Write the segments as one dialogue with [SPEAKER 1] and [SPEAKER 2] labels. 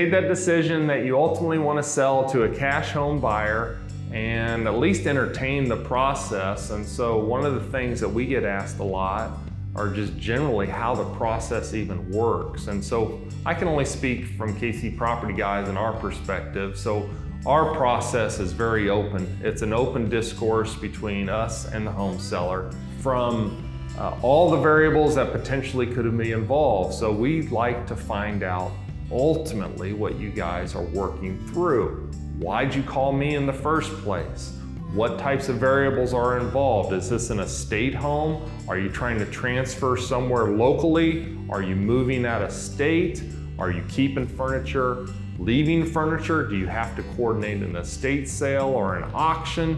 [SPEAKER 1] made that decision that you ultimately want to sell to a cash home buyer and at least entertain the process. And so one of the things that we get asked a lot are just generally how the process even works. And so I can only speak from KC Property Guys and our perspective. So our process is very open. It's an open discourse between us and the home seller from all the variables that potentially could be involved. So we like to find out ultimately what you guys are working through. Why'd you call me in the first place? What types of variables are involved? Is this an estate home? Are you trying to transfer somewhere locally? Are you moving out of state? Are you keeping furniture, leaving furniture? Do you have to coordinate an estate sale or an auction?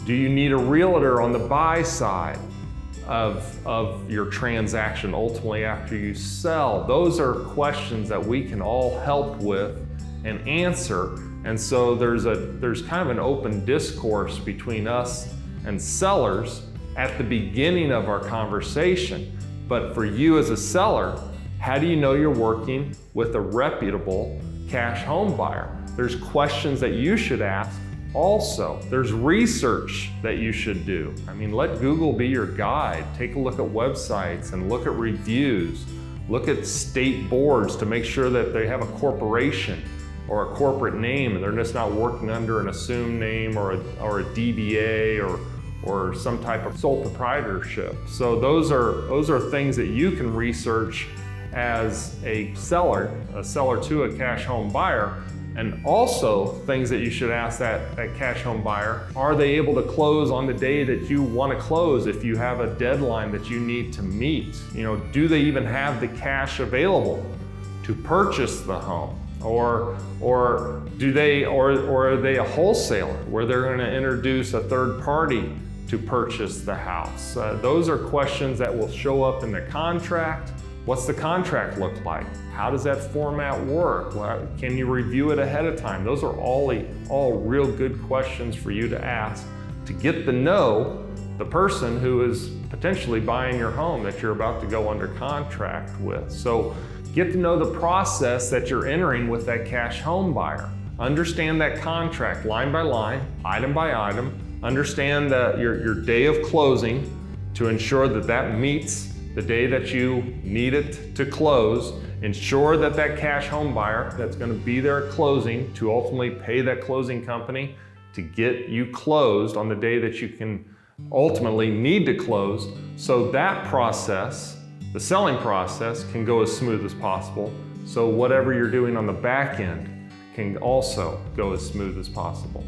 [SPEAKER 1] Do you need a realtor on the buy side of your transaction ultimately after you sell? Those are questions that we can all help with and answer. And so there's kind of an open discourse between us and sellers at the beginning of our conversation. But for you as a seller, how do you know you're working with a reputable cash home buyer? There's questions that you should ask also. There's research that you should do. I mean, let Google be your guide. Take a look at websites and look at reviews. Look at state boards to make sure that they have a corporation or a corporate name and they're just not working under an assumed name or a DBA or some type of sole proprietorship. So those are things that you can research as a seller to a cash home buyer. And also things that you should ask that cash home buyer, are they able to close on the day that you want to close if you have a deadline that you need to meet? You know, do they even have the cash available to purchase the home? Or are they a wholesaler where they're going to introduce a third party to purchase the house? Those are questions that will show up in the contract. What's the contract look like? How does that format work? Can you review it ahead of time? Those are all real good questions for you to ask to get to know the person who is potentially buying your home that you're about to go under contract with. So get to know the process that you're entering with that cash home buyer. Understand that contract line by line, item by item. Understand your day of closing to ensure that that meets the day that you need it to close. Ensure that that cash home buyer that's going to be there at closing to ultimately pay that closing company to get you closed on the day that you can ultimately need to close. So that process, the selling process, can go as smooth as possible. So whatever you're doing on the back end can also go as smooth as possible.